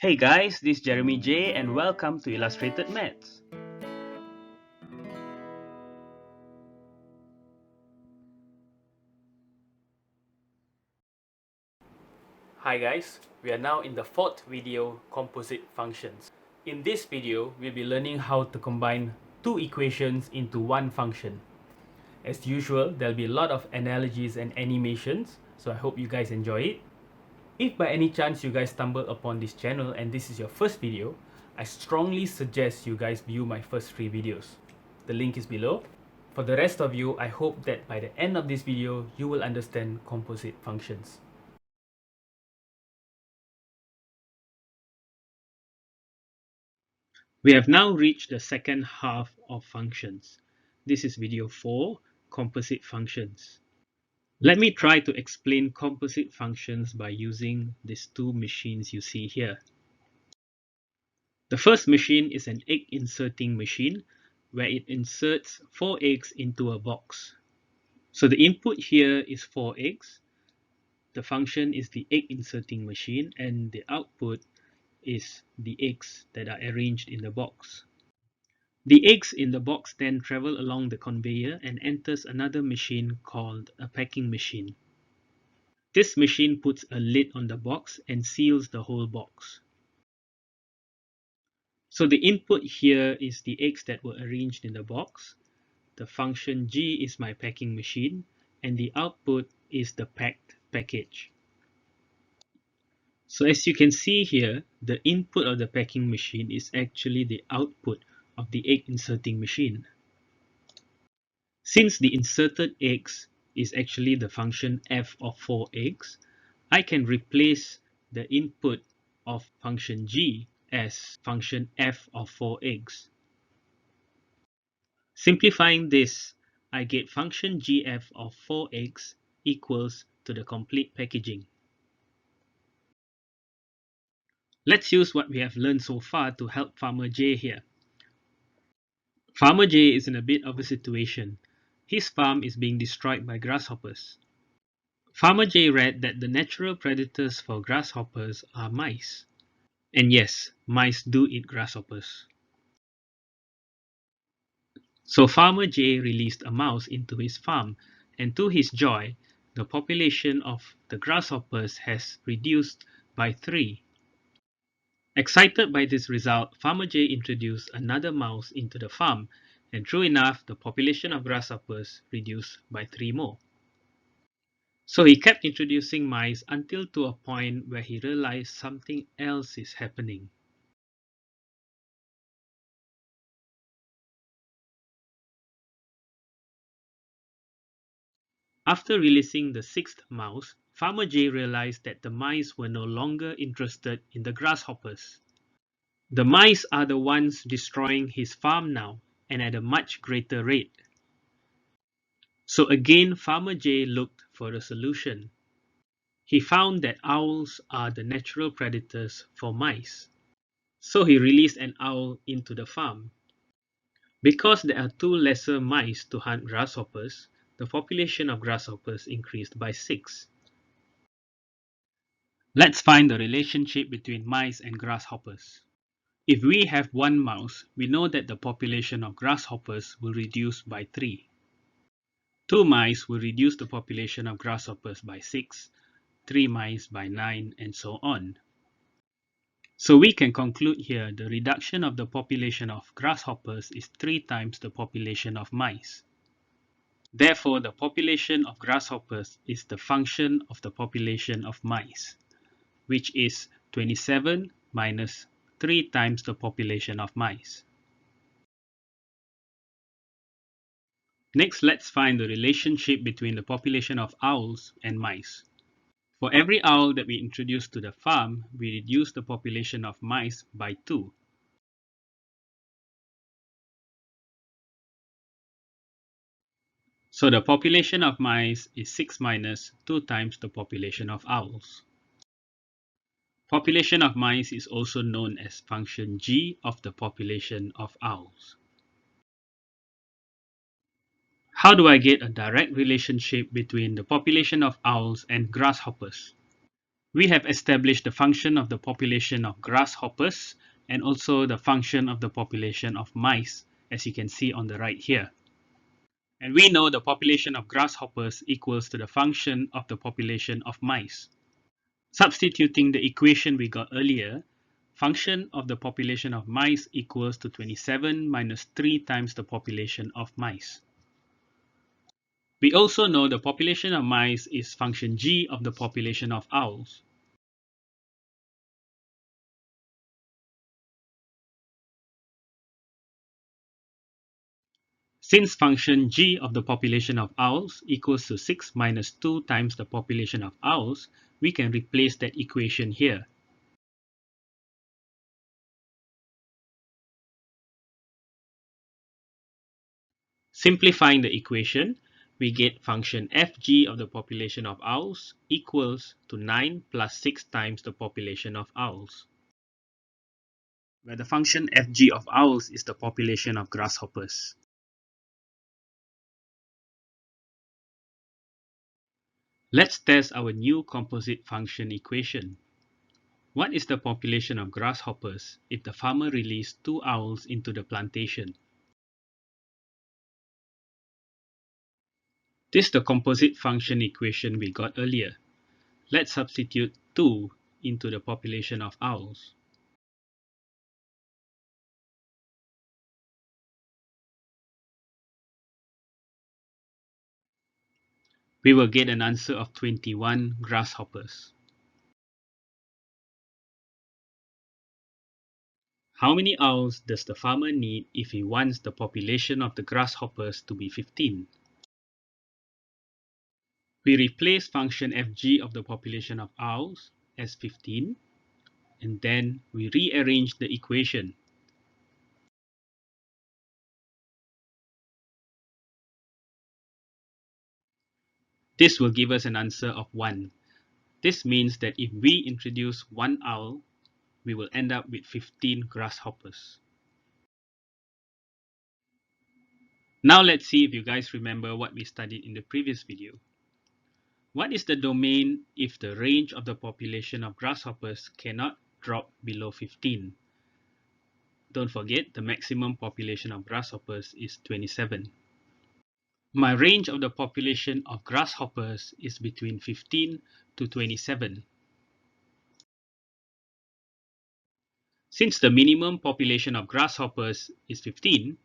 Hey guys, this is Jeremy J and welcome to Illustrated Maths. Hi guys, we are now in the fourth video, Composite Functions. In this video, we'll be learning how to combine two equations into one function. As usual, there'll be a lot of analogies and animations, so I hope you guys enjoy it. If by any chance you guys stumble upon this channel and this is your first video, I strongly suggest you guys view my first 3 videos. The link is below. For the rest of you, I hope that by the end of this video, you will understand composite functions. We have now reached the second half of functions. This is video 4, composite functions. Let me try to explain composite functions by using these two machines you see here. The first machine is an egg inserting machine where it inserts 4 eggs into a box. So the input here is 4 eggs. The function is the egg inserting machine and the output is the eggs that are arranged in the box. The eggs in the box then travel along the conveyor and enters another machine called a packing machine. This machine puts a lid on the box and seals the whole box. So the input here is the eggs that were arranged in the box. The function g is my packing machine and the output is the packed package. So as you can see here, the input of the packing machine is actually the output of the egg inserting machine. Since the inserted eggs is actually the function f of 4 eggs, I can replace the input of function g as function f of 4 eggs. Simplifying this, I get function gf of 4 eggs equals to the complete packaging. Let's use what we have learned so far to help Farmer J here. Farmer J is in a bit of a situation. His farm is being destroyed by grasshoppers. Farmer J read that the natural predators for grasshoppers are mice. And yes, mice do eat grasshoppers. So Farmer J released a mouse into his farm, and to his joy, the population of the grasshoppers has reduced by 3. Excited by this result, Farmer J introduced another mouse into the farm, and true enough, the population of grasshoppers reduced by 3 more. So he kept introducing mice until to a point where he realized something else is happening. After releasing the 6th mouse, Farmer J realized that the mice were no longer interested in the grasshoppers. The mice are the ones destroying his farm now, and at a much greater rate. So again, Farmer J looked for a solution. He found that owls are the natural predators for mice. So he released an owl into the farm. Because there are 2 lesser mice to hunt grasshoppers, the population of grasshoppers increased by 6. Let's find the relationship between mice and grasshoppers. If we have 1 mouse, we know that the population of grasshoppers will reduce by 3. 2 mice will reduce the population of grasshoppers by 6, 3 mice by 9, and so on. So we can conclude here the reduction of the population of grasshoppers is 3 times the population of mice. Therefore, the population of grasshoppers is the function of the population of mice, which is 27 minus 3 times the population of mice. Next, let's find the relationship between the population of owls and mice. For every owl that we introduce to the farm, we reduce the population of mice by 2. So the population of mice is 6 minus 2 times the population of owls. Population of mice is also known as function g of the population of owls. How do I get a direct relationship between the population of owls and grasshoppers? We have established the function of the population of grasshoppers and also the function of the population of mice, as you can see on the right here. And we know the population of grasshoppers equals to the function of the population of mice. Substituting the equation we got earlier, function of the population of mice equals to 27 minus 3 times the population of mice. We also know the population of mice is function g of the population of owls. Since function g of the population of owls equals to 6 minus 2 times the population of owls, we can replace that equation here. Simplifying the equation, we get function fg of the population of owls equals to 9 plus 6 times the population of owls, where the function fg of owls is the population of grasshoppers. Let's test our new composite function equation. What is the population of grasshoppers if the farmer released 2 owls into the plantation? This is the composite function equation we got earlier. Let's substitute 2 into the population of owls. We will get an answer of 21 grasshoppers. How many owls does the farmer need if he wants the population of the grasshoppers to be 15? We replace function fg of the population of owls as 15, and then we rearrange the equation. This will give us an answer of 1. This means that if we introduce 1 owl, we will end up with 15 grasshoppers. Now let's see if you guys remember what we studied in the previous video. What is the domain if the range of the population of grasshoppers cannot drop below 15? Don't forget, the maximum population of grasshoppers is 27. My range of the population of grasshoppers is between 15 to 27. Since the minimum population of grasshoppers is 15,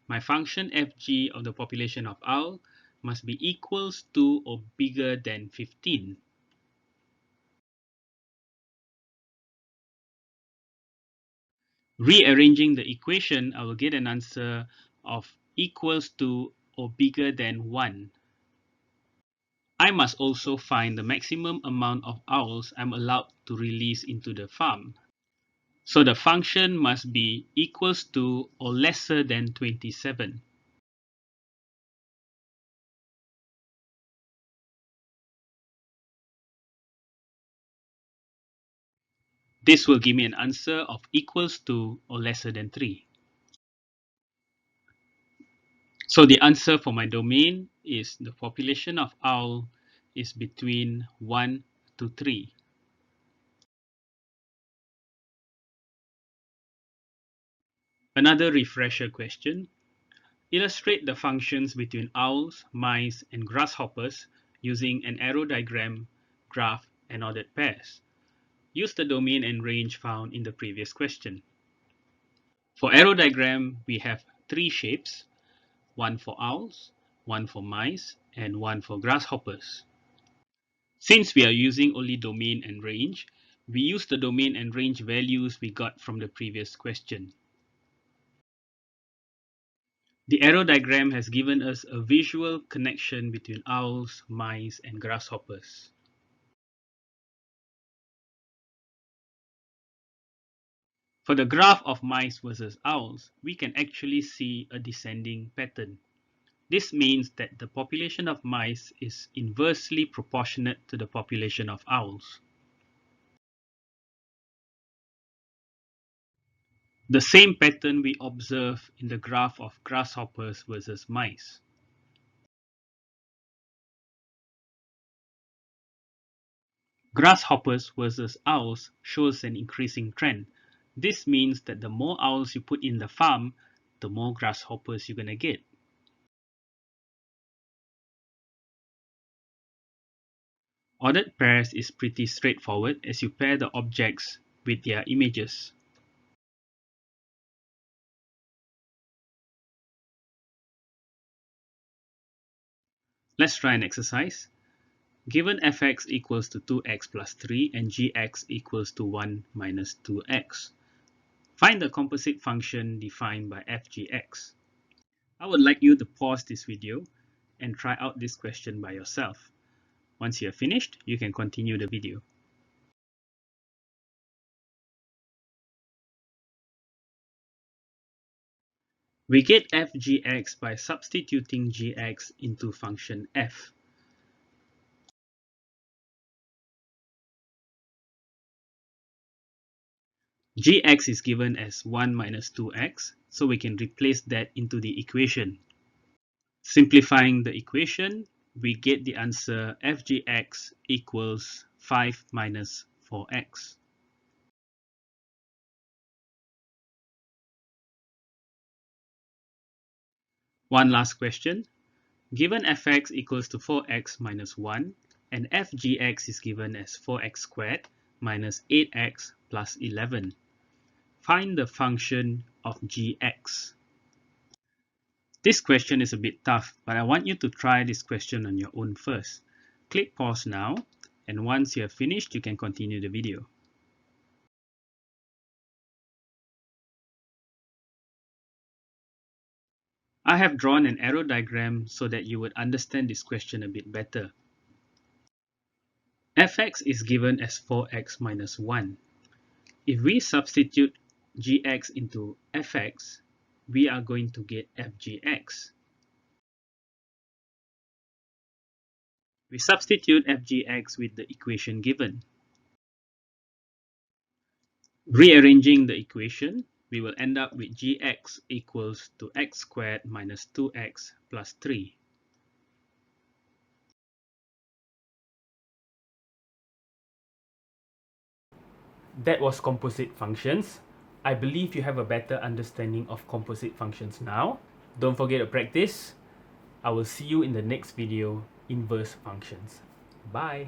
my function fg of the population of owl must be equals to or bigger than 15. Rearranging the equation, I will get an answer of equals to or bigger than 1. I must also find the maximum amount of owls I'm allowed to release into the farm. So the function must be equals to or lesser than 27. This will give me an answer of equals to or lesser than 3. So the answer for my domain is the population of owl is between 1 to 3. Another refresher question. Illustrate the functions between owls, mice, and grasshoppers using an arrow diagram, graph, and ordered pairs. Use the domain and range found in the previous question. For arrow diagram, we have 3 shapes, one for owls, one for mice, and one for grasshoppers. Since we are using only domain and range, we use the domain and range values we got from the previous question. The arrow diagram has given us a visual connection between owls, mice, and grasshoppers. For the graph of mice versus owls, we can actually see a descending pattern. This means that the population of mice is inversely proportionate to the population of owls. The same pattern we observe in the graph of grasshoppers versus mice. Grasshoppers versus owls shows an increasing trend. This means that the more owls you put in the farm, the more grasshoppers you're gonna get. Ordered pairs is pretty straightforward as you pair the objects with their images. Let's try an exercise. Given fx equals to 2x plus 3 and gx equals to 1 minus 2x. Find the composite function defined by fgx. I would like you to pause this video and try out this question by yourself. Once you are finished, you can continue the video. We get fgx by substituting gx into function f. Gx is given as 1 minus 2x, so we can replace that into the equation. Simplifying the equation, we get the answer fgx equals 5 minus 4x. One last question. Given fx equals to 4x minus 1 and fgx is given as 4x squared minus 8x plus 11. Find the function of gx. This question is a bit tough, but I want you to try this question on your own first. Click pause now, and once you have finished, you can continue the video. I have drawn an arrow diagram so that you would understand this question a bit better. Fx is given as 4x minus 1. If we substitute gx into fx, we are going to get fgx. We substitute fgx with the equation given. Rearranging the equation, we will end up with gx equals to x squared minus 2x plus 3. That was composite functions. I believe you have a better understanding of composite functions now. Don't forget to practice. I will see you in the next video, inverse functions. Bye.